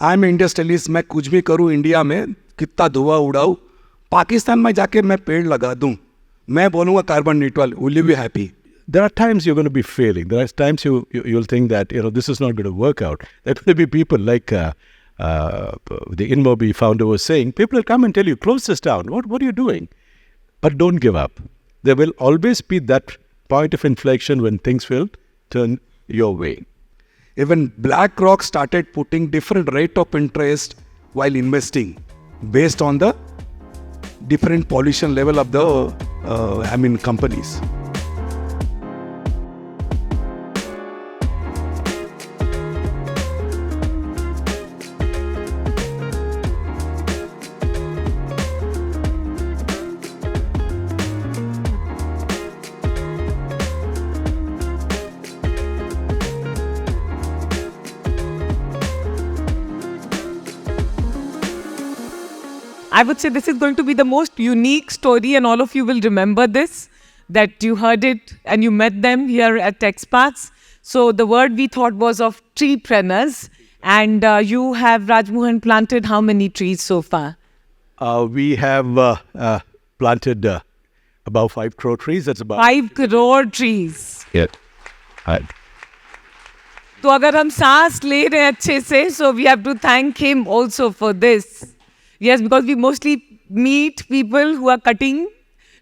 I am industrialist, मैं कुछ भी करूँ इंडिया में, कितना धुआं उड़ाऊँ, पाकिस्तान में जाके मैं पेड़ लगा दूँ, मैं बोलूँगा carbon neutral, will you be happy? There are times you're going to be failing. There are times you'll think that this is not going to work out. There are going to be people like the InMobi founder was saying, people will come and tell you, close this down. What are you doing? But don't give up. There will always be that point of inflection when things will turn your way. Even BlackRock started putting different rate of interest while investing based on the different pollution level of the companies. I would say this is going to be the most unique story, and all of you will remember this, that you heard it and you met them here at Techsparks. So the word we thought was of treepreneurs, and you have, Raj Mohan, planted how many trees so far? We have planted about 5 crore trees. That's about 5 crore trees. Yeah. तो अगर हम सांस ले रहे हैं अच्छे से, so we have to thank him also for this. Yes, because we mostly meet people who are cutting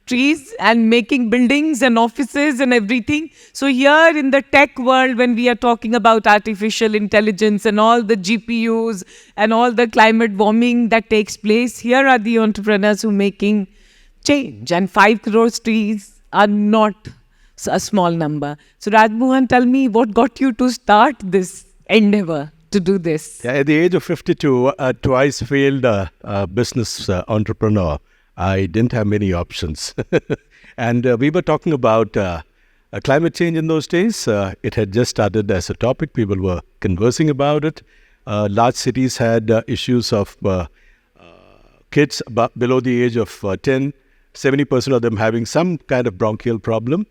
trees and making buildings and offices and everything. So here in the tech world, when we are talking about artificial intelligence and all the GPUs and all the climate warming that takes place, here are the entrepreneurs who are making change. And 5 crore trees are not a small number. So Raj Mohan, tell me, what got you to start this endeavor to do this? Yeah, at the age of 52, twice failed business entrepreneur. I didn't have many options. And we were talking about climate change in those days. It had just started as a topic. People were conversing about it. Large cities had issues of kids below the age of 10, 70% of them having some kind of bronchial problem.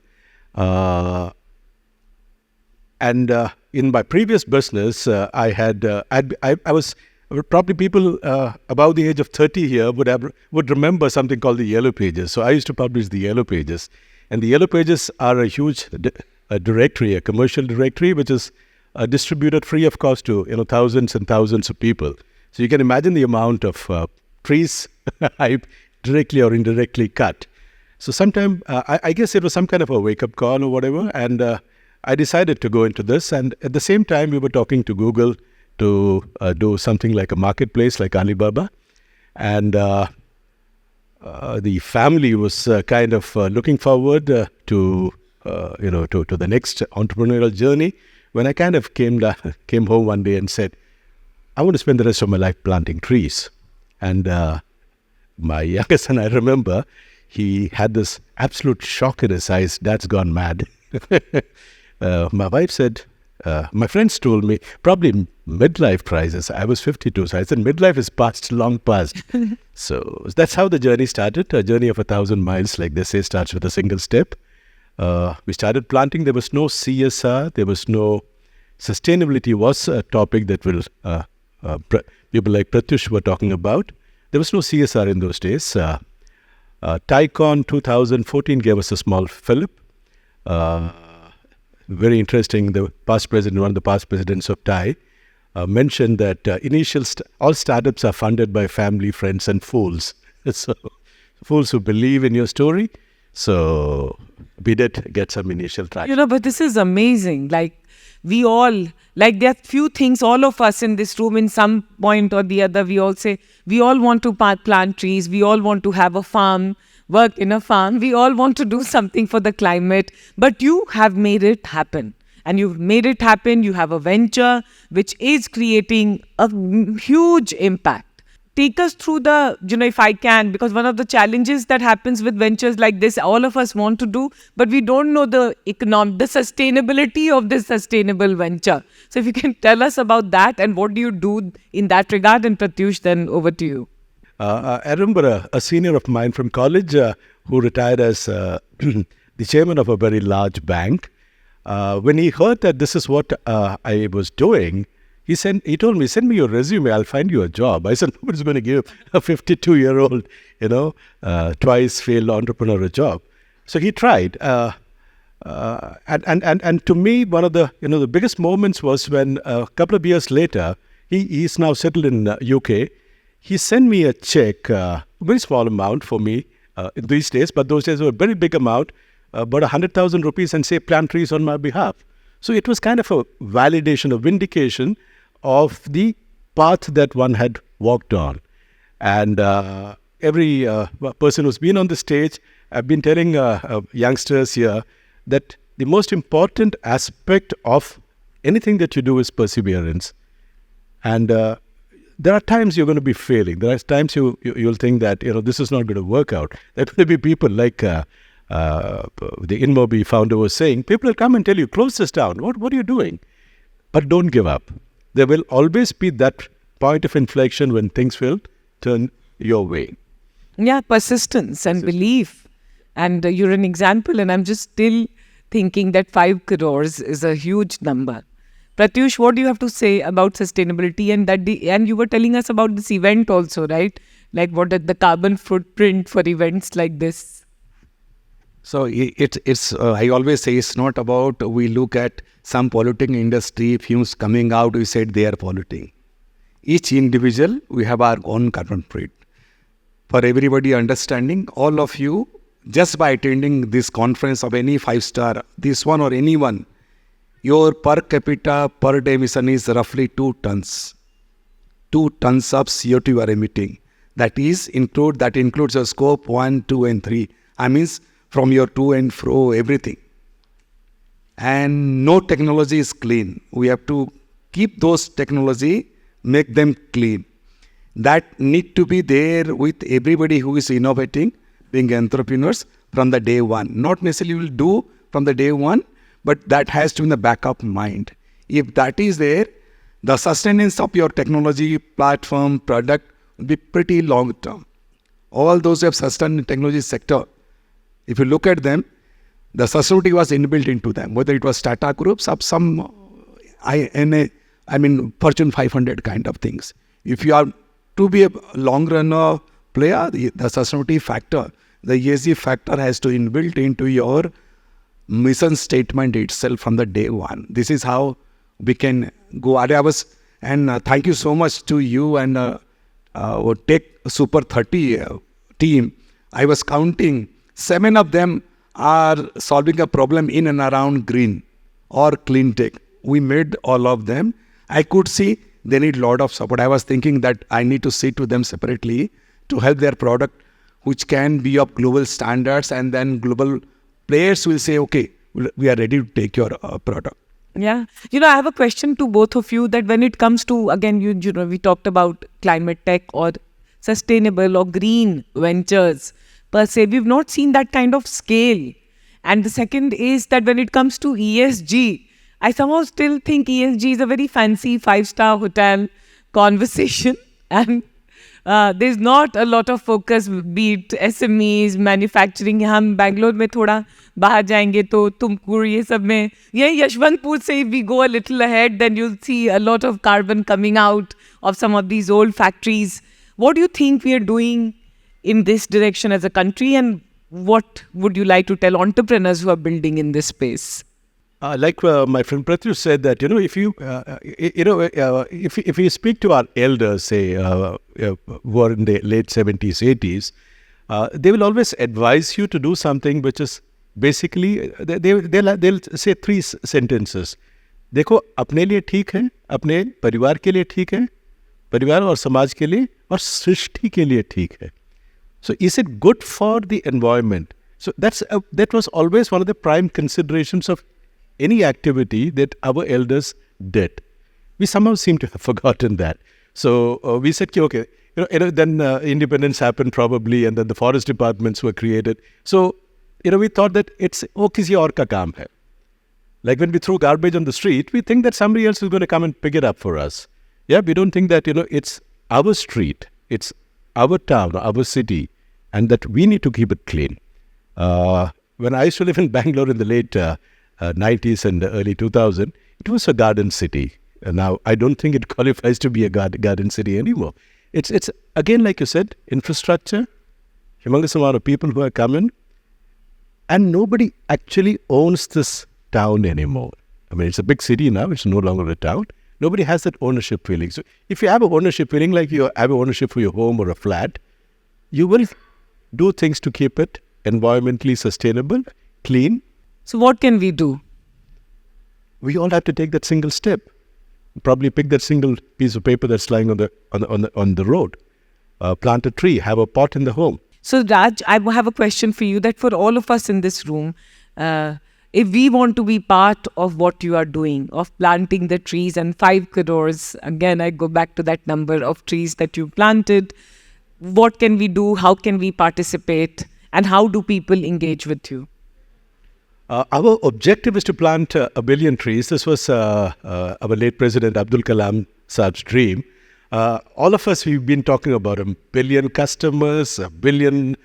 And in my previous business, I was probably people above the age of 30 here would remember something called the Yellow Pages. So I used to publish the Yellow Pages, and the Yellow Pages are a huge directory, a commercial directory, which is distributed free of cost to thousands and thousands of people. So you can imagine the amount of trees I directly or indirectly cut. So sometime I guess it was some kind of a wake-up call or whatever, and I decided to go into this. And at the same time, we were talking to Google to do something like a marketplace like Alibaba. And the family was kind of looking forward to the next entrepreneurial journey, when I kind of came home one day and said, I want to spend the rest of my life planting trees. And my youngest son, I remember, he had this absolute shock in his eyes. Dad's gone mad. My wife said, my friends told me, probably midlife crisis. I was 52, so I said, midlife is past, long past. So that's how the journey started. A journey of 1,000 miles, like they say, starts with a single step. We started planting. There was no CSR. There was no sustainability. Was a topic that people like Pratyush were talking about. There was no CSR in those days. TiCon 2014 gave us a small fillip. Very interesting. The past president, one of the past presidents of TI, mentioned that all startups are funded by family, friends, and fools. So fools who believe in your story. So we did get some initial traction. But this is amazing. We all, there are few things, all of us in this room, in some point or the other, we all say, we all want to plant trees, we all want to have a farm, work in a farm, we all want to do something for the climate, but you have made it happen. And you've made it happen, you have a venture which is creating a huge impact. Take us through if I can, because one of the challenges that happens with ventures like this, all of us want to do, but we don't know the sustainability of this sustainable venture. So if you can tell us about that and what do you do in that regard, and Pratyush, then over to you. I remember a senior of mine from college who retired as the chairman of a very large bank. When he heard that this is what I was doing, He told me, send me your resume, I'll find you a job. I said, nobody's going to give a 52-year-old, twice failed entrepreneur a job. So he tried. And to me, one of the biggest moments was when a couple of years later, he's now settled in UK. He sent me a check, very small amount for me these days, but those days were a very big amount, about 100,000 rupees, and say plant trees on my behalf. So it was kind of a validation, a vindication of the path that one had walked on. And every person who's been on the stage, I've been telling youngsters here that the most important aspect of anything that you do is perseverance. And there are times you're going to be failing. There are times you'll think that this is not going to work out. There are going to be people like the InMobi founder was saying, people will come and tell you, close this down. What are you doing? But don't give up. There will always be that point of inflection when things will turn your way. Yeah, persistence and belief. And you're an example, and I'm just still thinking that 5 crores is a huge number. Pratyush, what do you have to say about sustainability? And you were telling us about this event also, right? Like what are the carbon footprint for events like this? So it's I always say it's not about we look at some polluting industry fumes coming out, we said they are polluting. Each individual, we have our own carbon footprint. For everybody understanding, all of you, just by attending this conference of any 5-star, this one or anyone, your per capita per day emission is roughly 2 tons. 2 tons of CO2 you are emitting. That includes your scope 1, 2 and 3. I mean from your to and fro, everything. And no technology is clean. We have to keep those technology, make them clean. That need to be there with everybody who is innovating, being entrepreneurs from the day one. Not necessarily will do from the day one, but that has to be in the back of mind. If that is there, the sustenance of your technology, platform, product will be pretty long term. All those who have sustained in technology sector, if you look at them, the sustainability was inbuilt into them, whether it was Tata groups of some Fortune 500 kind of things. If you are to be a long runner player, the sustainability factor, the ESG factor has to inbuilt into your mission statement itself from the day one. This is how we can go. And thank you so much to you and Tech Super 30 team. I was counting, 7 of them are solving a problem in and around green or clean tech. We made all of them. I could see they need a lot of support. I was thinking that I need to sit with them separately to help their product, which can be of global standards, and then global players will say, okay, we are ready to take your product. Yeah. I have a question to both of you that when it comes to, again, we talked about climate tech or sustainable or green ventures per se. We've not seen that kind of scale. And the second is that when it comes to ESG, I somehow still think ESG is a very fancy 5-star hotel conversation. And there's not a lot of focus, be it SMEs, manufacturing. हम Bangalore में थोड़ा बाहर जाएंगे तो तुमकुर ये सब में, यही यशवंतपुर से if we go a little ahead, then you'll see a lot of carbon coming out of some of these old factories. What do you think we are doing in this direction as a country, and what would you like to tell entrepreneurs who are building in this space? Like my friend Pratyush said that, if you speak to our elders, say, who are in the late 70s, 80s, they will always advise you to do something which is basically, they'll say 3 sentences. देखो, अपने लिए ठीक है, अपने परिवार के लिए ठीक है, परिवार और समाज के लिए और सृष्टि के लिए ठीक है. So is it good for the environment? So that was always one of the prime considerations of any activity that our elders did. We somehow seem to have forgotten that. So we said, okay, then independence happened probably, and then the forest departments were created. So, we thought that it's, kisi aur ka kaam hai. Like when we throw garbage on the street, we think that somebody else is going to come and pick it up for us. Yeah, we don't think that, it's our street, it's our town, our city, and that we need to keep it clean. When I used to live in Bangalore in the late 90s and early 2000, it was a garden city. And now I don't think it qualifies to be a garden city anymore. It's again, like you said, infrastructure, humongous amount of people who are coming, and nobody actually owns this town anymore. I mean, it's a big city now. It's no longer a town. Nobody has that ownership feeling. So if you have an ownership feeling, like you have an ownership for your home or a flat, you will do things to keep it environmentally sustainable, clean. So what can we do? We all have to take that single step. Probably pick that single piece of paper that's lying on the road. Plant a tree. Have a pot in the home. So Raj, I have a question for you, that for all of us in this room, if we want to be part of what you are doing, of planting the trees and 5 crores, again, I go back to that number of trees that you planted, what can we do? How can we participate? And how do people engage with you? Our objective is to plant 1 billion trees. This was our late President Abdul Kalam Saab's dream. All of us, we've been talking about 1 billion customers, $1 billion,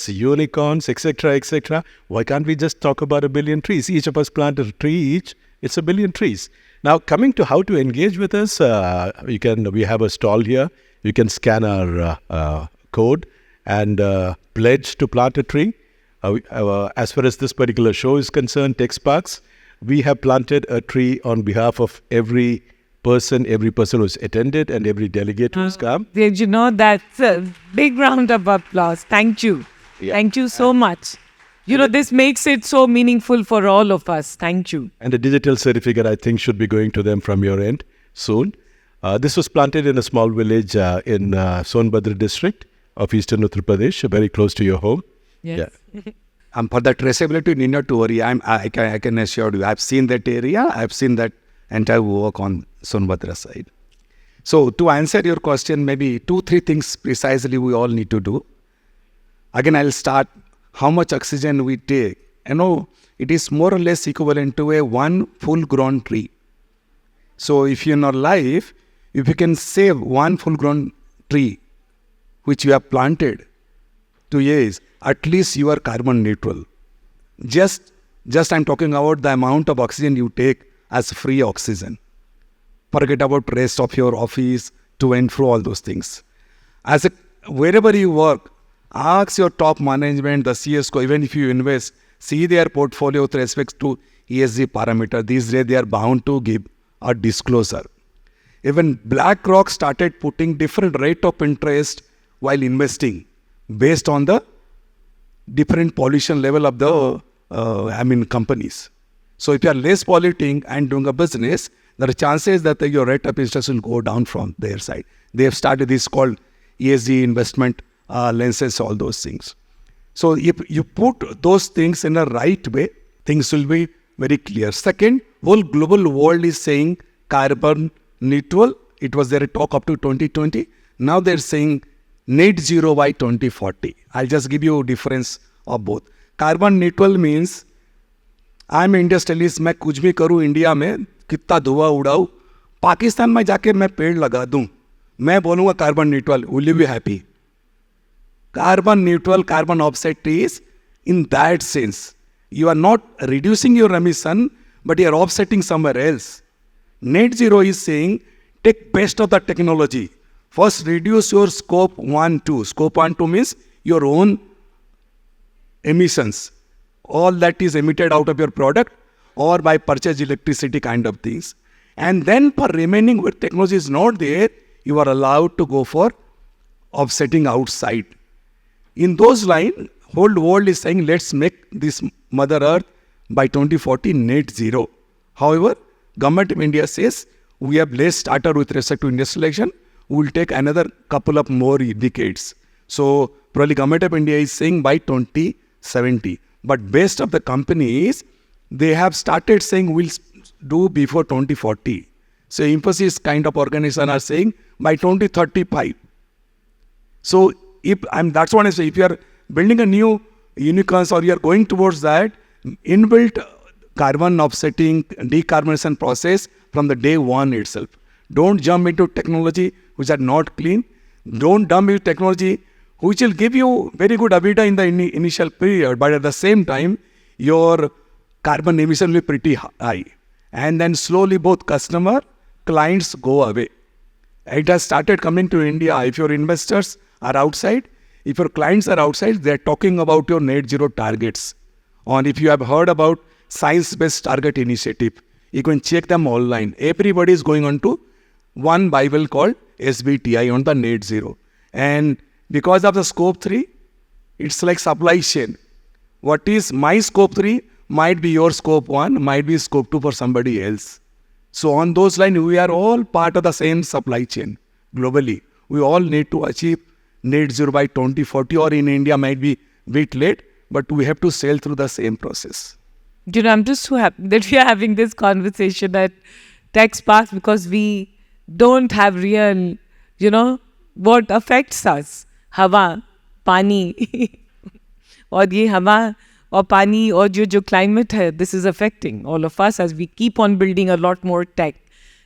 unicorns, etc., etc. Why can't we just talk about 1 billion trees? Each of us plant a tree each. It's 1 billion trees. Now, coming to how to engage with us, we have a stall here. You can scan our code and pledge to plant a tree. As far as this particular show is concerned, Techsparks, we have planted a tree on behalf of every person who's attended and every delegate who's come. Did you know, that's a big round of applause. Thank you. Yeah. Thank you so much. This makes it so meaningful for all of us. Thank you. And a digital certificate, I think, should be going to them from your end soon. This was planted in a small village in Sonbhadra district of eastern Uttar Pradesh, very close to your home. Yes. Yeah. For the traceability, you need not to worry. I can assure you, I've seen that area. I've seen that entire work on Sonbhadra side. So to answer your question, maybe 2-3 things precisely we all need to do. Again, I'll start how much oxygen we take. It is more or less equivalent to one full-grown tree. So if in your life, if you can save one full-grown tree, which you have planted 2 years, at least you are carbon neutral. Just I'm talking about the amount of oxygen you take as free oxygen. Forget about rest of your office, to and fro, all those things. Wherever you work, ask your top management, the CSO, even if you invest, see their portfolio with respect to ESG parameter. These days they are bound to give a disclosure. Even BlackRock started putting different rate of interest while investing based on the different pollution level of the companies. So if you are less polluting and doing a business, there are chances that your rate of interest will go down from their side. They have started this called ESG investment lenses, all those things. So if you put those things in a right way, things will be very clear. Second, whole global world is saying carbon neutral. It was their talk up to 2020. Now they're saying net zero by 2040. I'll just give you a difference of both. Carbon neutral means I am industrialist, मैं कुछ भी करूँ India में, कितना धुआं उड़ाऊँ, पाकिस्तान में जाके मैं पेड़ लगा दूँ, मैं बोलूँगा carbon neutral, will you be happy? Carbon neutral, carbon offset is in that sense. You are not reducing your emission, but you are offsetting somewhere else. Net zero is saying, take best of the technology. First, reduce your scope 1, 2. Scope 1, 2 means your own emissions. All that is emitted out of your product or by purchased electricity kind of things. And then for remaining where technology is not there, you are allowed to go for offsetting outside. In those lines, whole world is saying, let's make this Mother Earth by 2040 net zero. However, Government of India says, we have less started with respect to industrialization. We will take another couple of more decades. So, probably Government of India is saying by 2070. But best of the companies, they have started saying we'll do before 2040. So, Infosys kind of organization are saying by 2035. So, that's what I say. If you are building a new unicorns or you are going towards that, inbuilt carbon offsetting, decarbonization process from the day one itself. Don't jump into technology which are not clean. Don't jump into technology which will give you very good EBITDA in the initial period, but at the same time, your carbon emission will be pretty high. And then slowly both customer, clients go away. It has started coming to India. If your investors are outside, if your clients are outside, they're talking about your net zero targets. Or if you have heard about science-based target initiative, you can check them online. Everybody is going on to one Bible called SBTI on the net zero. And because of the scope 3, it's like supply chain. What is my scope 3 might be your scope 1, might be scope 2 for somebody else. So on those lines, we are all part of the same supply chain globally. We all need to achieve net zero by 2040, or in India might be a bit late, but we have to sail through the same process. I'm just so happy that we are having this conversation at Techsparks, because we don't have real, what affects us. Hawa, pani, और ये हवा और पानी और जो climate है, this is affecting all of us as we keep on building a lot more tech.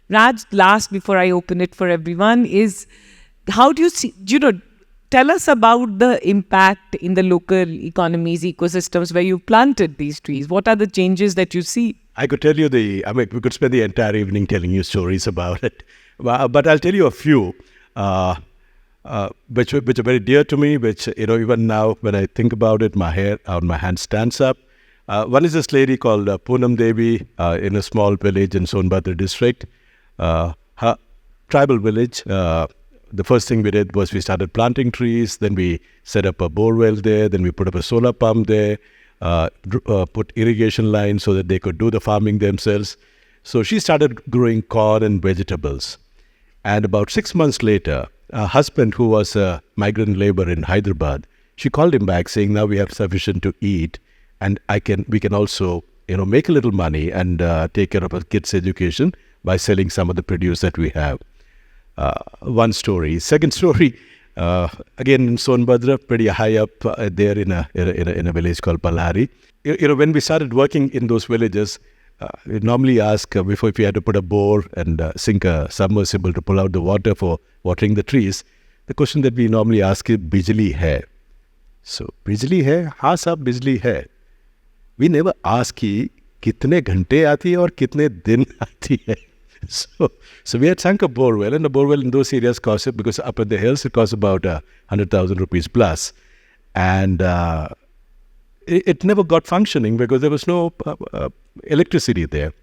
Raj, last before I open it for everyone is, how do you see, tell us about the impact in the local economies, ecosystems where you planted these trees. What are the changes that you see? I could tell you we could spend the entire evening telling you stories about it. But I'll tell you a few, which are very dear to me, which, even now when I think about it, my hair on my hand stands up. One is this lady called Poonam Devi in a small village in Sonbhadra district, her tribal village. The first thing we did was we started planting trees, then we set up a borewell there, then we put up a solar pump there, put irrigation lines so that they could do the farming themselves. So she started growing corn and vegetables. And about 6 months later, her husband, who was a migrant labor in Hyderabad, she called him back saying, now we have sufficient to eat, and we can also, make a little money and take care of our kids' education by selling some of the produce that we have. One story. Second story, again in Sonbhadra, pretty high up there in a village called Palhari. When we started working in those villages, we normally ask before, if you had to put a bore and sink a submersible to pull out the water for watering the trees, the question that we normally ask is, Bijli hai? So, Bijli hai? Haan sahab, Bijli hai. We never ask ki kitne ghante aati hai aur kitne din aati hai. So we had sunk a borewell, and the borewell in those areas cost, because up in the hills it cost about 100,000 rupees plus, and it never got functioning because there was no electricity there.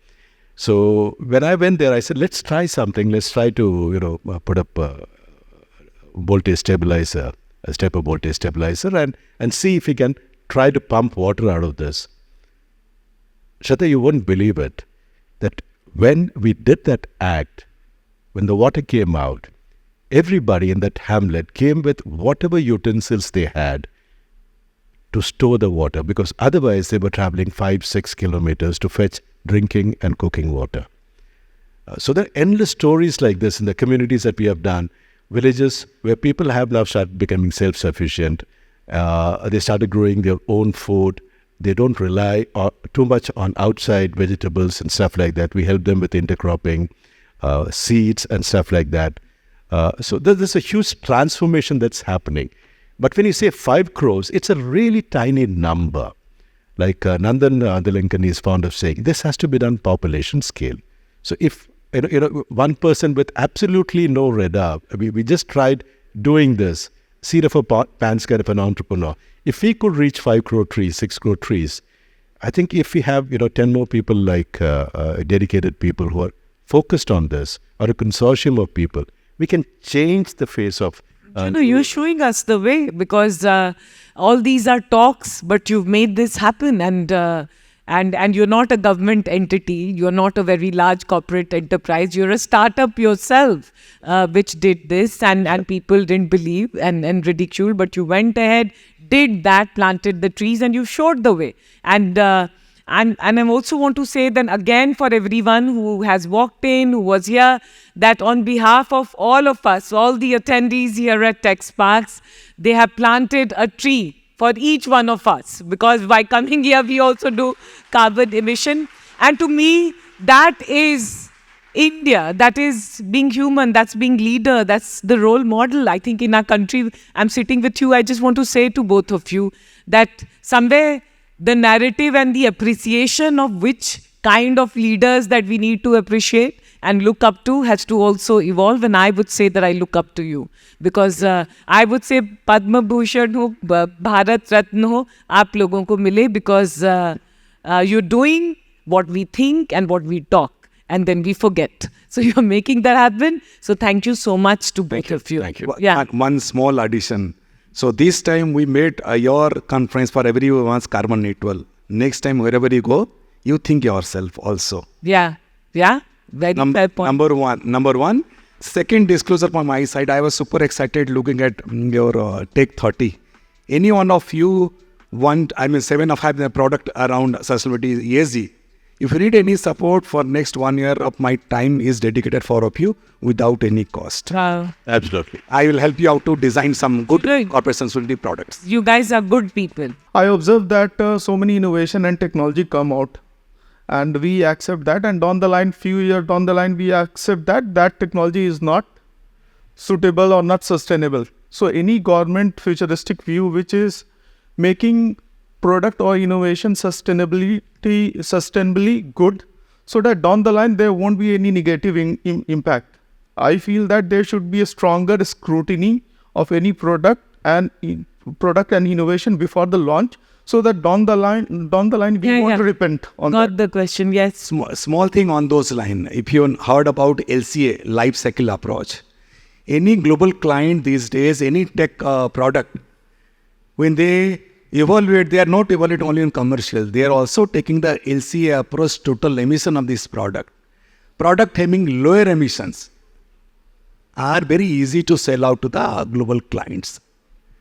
So when I went there, I said, let's try something. Let's try to put up a voltage stabilizer, a stepper voltage stabilizer, and see if we can try to pump water out of this. Shraddha, you wouldn't believe it, that when we did that act, when the water came out, everybody in that hamlet came with whatever utensils they had to store the water, because otherwise they were traveling 5-6 kilometers to fetch drinking and cooking water. So there are endless stories like this in the communities that we have done, villages where people have now started becoming self-sufficient. They started growing their own food. They don't rely too much on outside vegetables and stuff like that. We help them with intercropping, seeds and stuff like that. So there's a huge transformation that's happening. But when you say 5 crores, it's a really tiny number. Like Nandan Dilankan is fond of saying, this has to be done population scale. So if one person with absolutely no radar, we just tried doing this, seat of a pants kind of an entrepreneur. If we could reach 5 crore trees, 6 crore trees, I think if we have 10 more people like dedicated people who are focused on this, or a consortium of people, we can change the face of. You're showing us the way, because all these are talks, but you've made this happen, and you're not a government entity. You're not a very large corporate enterprise. You're a startup yourself, which did this, and people didn't believe and ridicule, but you went ahead, did that, planted the trees, and you showed the way. And I also want to say then again, for everyone who has walked in, who was here, that on behalf of all of us, all the attendees here at Techsparks, they have planted a tree for each one of us, because by coming here, we also do carbon emission. And to me, that is India, that is being human, that's being leader, that's the role model. I think in our country, I'm sitting with you, I just want to say to both of you that somewhere the narrative and the appreciation of which kind of leaders that we need to appreciate and look up to has to also evolve. And I would say that I look up to you because I would say Padma Bhushan ho, Bharat Ratna ho, aap logon ko mile because you're doing what we think and what we talk. And then we forget. So you're making that happen. So thank you so much to both of you. Thank you. Yeah. One small addition. So this time we made your conference for everyone's carbon neutral. Next time wherever you go, you think yourself also. Yeah. Yeah. Very fair point. Number one. Second disclosure from my side, I was super excited looking at your Tech 30. Any one of you want, 7 of have the product around sustainability ESG. If you need any support for next 1 year of my time is dedicated for of you without any cost. Wow. Absolutely. I will help you out to design some good Great. corporate sustainability products. You guys are good people. I observe that so many innovation and technology come out and we accept that, and down the line, few years down the line, we accept that that technology is not suitable or not sustainable. So any government futuristic view which is making product or innovation sustainably good, so that down the line there won't be any negative impact. I feel that there should be a stronger scrutiny of any product and innovation before the launch, so that down the line we won't repent on Got that. the question, yes. Small thing on those lines. If you heard about LCA, life cycle approach, any global client these days, any tech product, when they evaluate, they are not evaluating only on commercial. They are also taking the LCA approach, total emission of this product. Product having lower emissions are very easy to sell out to the global clients.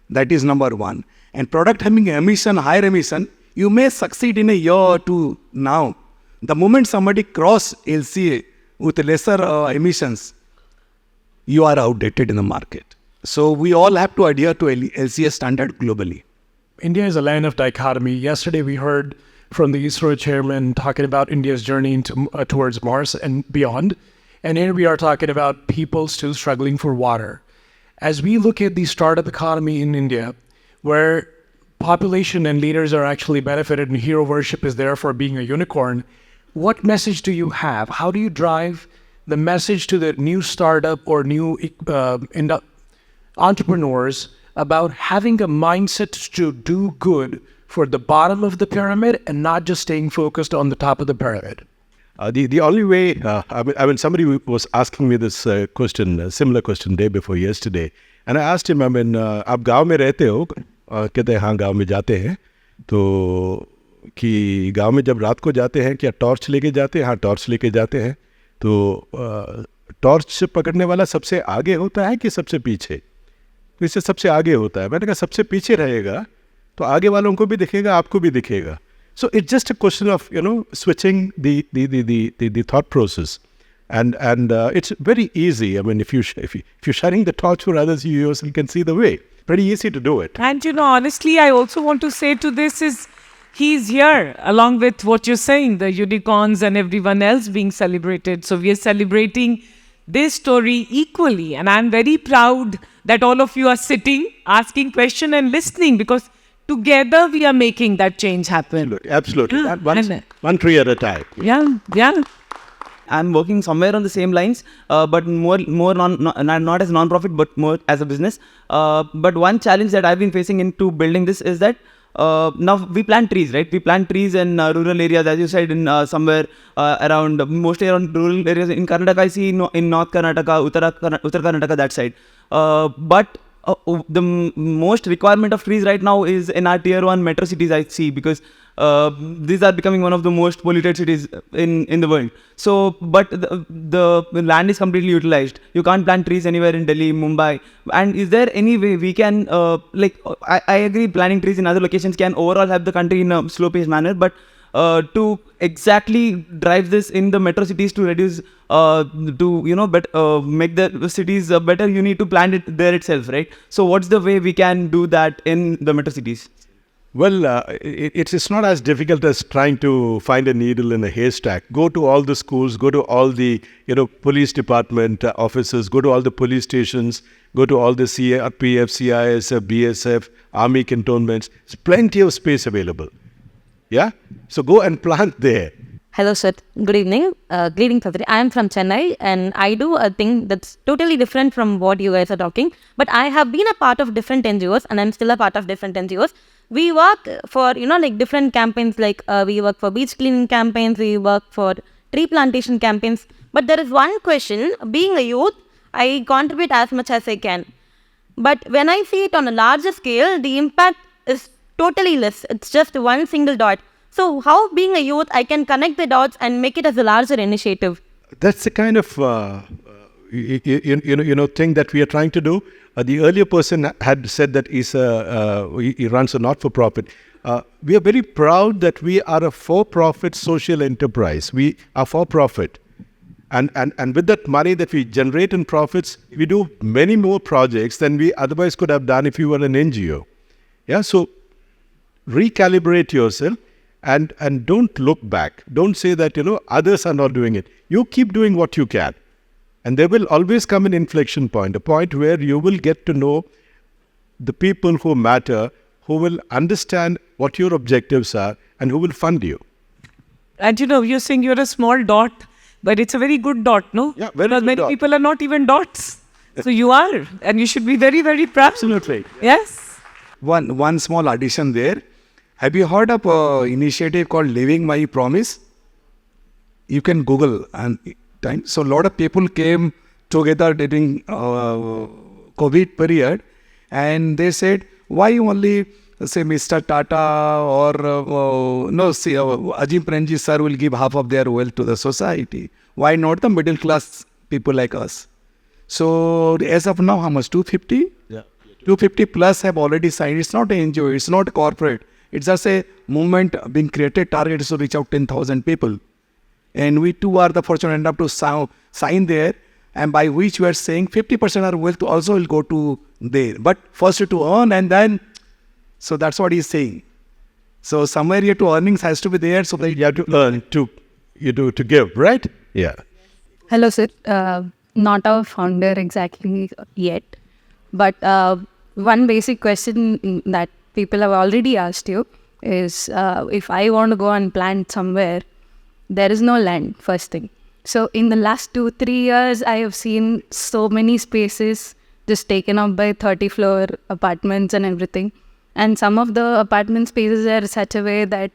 That is number one. And product having higher emission, you may succeed in a year or two now. The moment somebody cross LCA with lesser emissions, you are outdated in the market. So we all have to adhere to LCA standard globally. India is a land of dichotomy. Yesterday we heard from the ISRO chairman talking about India's journey towards Mars and beyond. And here we are talking about people still struggling for water. As we look at the startup economy in India, where population and leaders are actually benefited and hero worship is there for being a unicorn, what message do you have? How do you drive the message to the new startup or new entrepreneurs about having a mindset to do good for the bottom of the pyramid and not just staying focused on the top of the pyramid? The only way, somebody was asking me this question, similar question day before yesterday, and I asked him, आप गांव में रहते हो? कहते हैं हाँ गांव में जाते हैं. तो कि गांव में जब रात को जाते हैं क्या टॉर्च लेके जाते हैं? हाँ टॉर्च लेके जाते हैं. तो टॉर्च पकड़ने वाला सबसे आगे होता है कि सबसे पीछे? तो इससे सबसे आगे होता है. मैंने कहा सबसे पीछे रहेगा तो आगे वालों को भी दिखेगा, आपको भी दिखेगा. So it's just a question of switching the thought process, and it's very easy. If you're shining the torch for others, you yourself can see the way. Pretty easy to do it. And honestly, I also want to say to this is, he's here along with what you're saying, the unicorns and everyone else being celebrated. So we are celebrating this story equally, and I'm very proud that all of you are sitting, asking questions and listening, because together we are making that change happen. Absolutely. Yeah. One tree at a time. Yeah. I'm working somewhere on the same lines, but more not as non-profit, but more as a business. But one challenge that I've been facing into building this is that now we plant trees, right? We plant trees in rural areas, as you said, in somewhere mostly around rural areas. In Karnataka, I see in North Karnataka, Uttar Karnataka, that side. But the most requirement of trees right now is in our tier 1 metro cities, I see, because these are becoming one of the most polluted cities in the world. So, but the land is completely utilized. You can't plant trees anywhere in Delhi, Mumbai. And is there any way we can, I agree, planting trees in other locations can overall help the country in a slow-paced manner, but to exactly drive this in the metro cities to reduce, make the cities better, you need to plant it there itself, right? So what's the way we can do that in the metro cities? Well, it's not as difficult as trying to find a needle in a haystack. Go to all the schools, go to all the police department offices, go to all the police stations, go to all the CRPF, CIS, BSF, army cantonments. There's plenty of space available. Yeah? So go and plant there. Hello, sir. Good evening. Greetings, Pratyush. I am from Chennai, and I do a thing that's totally different from what you guys are talking. But I have been a part of different NGOs, and I'm still a part of different NGOs. We work for, like different campaigns, like we work for beach cleaning campaigns, we work for tree plantation campaigns. But there is one question, being a youth, I contribute as much as I can. But when I see it on a larger scale, the impact is totally less. It's just one single dot. So how, being a youth, I can connect the dots and make it as a larger initiative? That's the kind of thing that we are trying to do. The earlier person had said that he runs a not-for-profit. We are very proud that we are a for-profit social enterprise. We are for-profit. And with that money that we generate in profits, we do many more projects than we otherwise could have done if you were an NGO. Yeah, so recalibrate yourself. And don't look back. Don't say that, others are not doing it. You keep doing what you can. And there will always come an inflection point, a point where you will get to know the people who matter, who will understand what your objectives are, and who will fund you. And you're saying you're a small dot, but it's a very good dot, no? Yeah, very because good many dot. people are not even dots. So you are, and you should be very, very proud. Absolutely. Yes. One small addition there. Have you heard of an initiative called Living My Promise? You can Google and time. So a lot of people came together during COVID period, and they said, why only say Mr. Tata or Ajim Premji sir will give half of their wealth to the society? Why not the middle class people like us? So as of now, how much? 250? Yeah. 250 plus have already signed. It's not an NGO. It's not corporate. It's just a movement being created. Target is to reach out 10,000 people. And we too are the fortunate enough to sign there, and by which we are saying 50% of our wealth also will go to there. But first to earn, and then, so that's what he's saying. So somewhere here to earnings has to be there, so that You have to earn to give, right? Yeah. Hello, sir. Not our founder exactly yet, but one basic question that people have already asked you is if I want to go and plant somewhere, there is no land, first thing. So in the last 2-3 years, I have seen so many spaces just taken up by 30-floor apartments and everything. And some of the apartment spaces are such a way that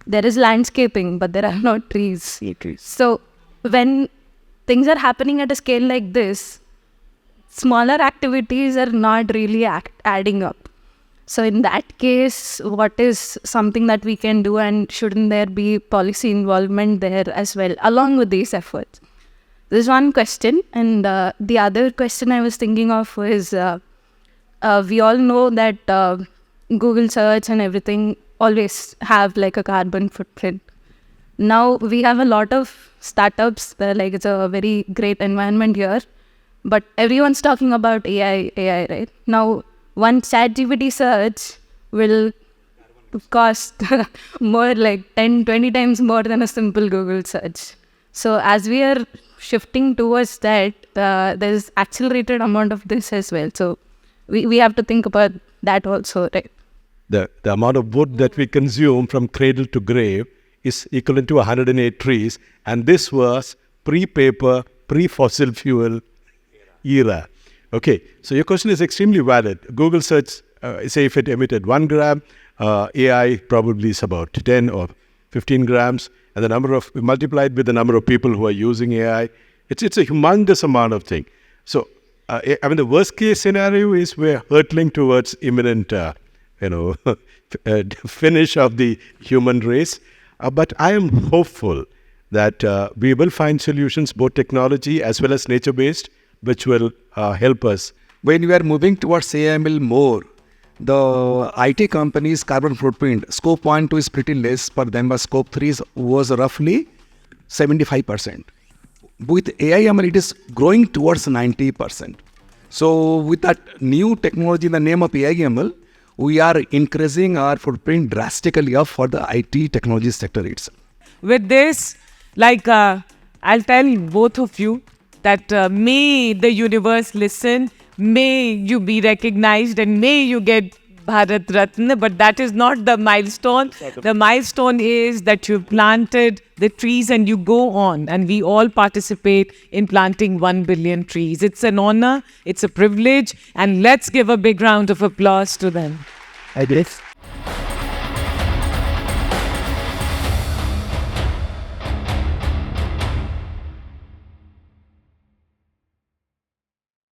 there is landscaping, but there are no trees. So when things are happening at a scale like this, smaller activities are not really adding up. So in that case, what is something that we can do, and shouldn't there be policy involvement there as well, along with these efforts? This is one question. And the other question I was thinking of was, we all know that Google search and everything always have like a carbon footprint. Now we have a lot of startups, like it's a very great environment here, but everyone's talking about AI, right? Now, one ChatGPT search will cost more, like 10-20 times more than a simple Google search. So as we are shifting towards that, there's accelerated amount of this as well. So we have to think about that also, right? The amount of wood that we consume from cradle to grave is equivalent to 108 trees. And this was pre-paper, pre-fossil fuel era. Okay, so your question is extremely valid. Google search, say if it emitted 1 gram, AI probably is about 10 or 15 grams. And the number of, multiplied with the number of people who are using AI, it's a humongous amount of thing. So, the worst case scenario is we're hurtling towards imminent, finish of the human race. But I am hopeful that we will find solutions, both technology as well as nature-based, which will help us. when we are moving towards AML more, the IT companies' carbon footprint, scope 1, 2 is pretty less for them, but scope 3 was roughly 75%. With AI/ML, it is growing towards 90%. So with that new technology in the name of AI/ML, we are increasing our footprint drastically up for the IT technology sector itself. With this, I'll tell both of you that may the universe listen, may you be recognized, and may you get Bharat Ratna, but that is not the milestone. The milestone is that you've planted the trees and you go on, and we all participate in planting 1 billion trees. It's an honor, it's a privilege, and let's give a big round of applause to them. I guess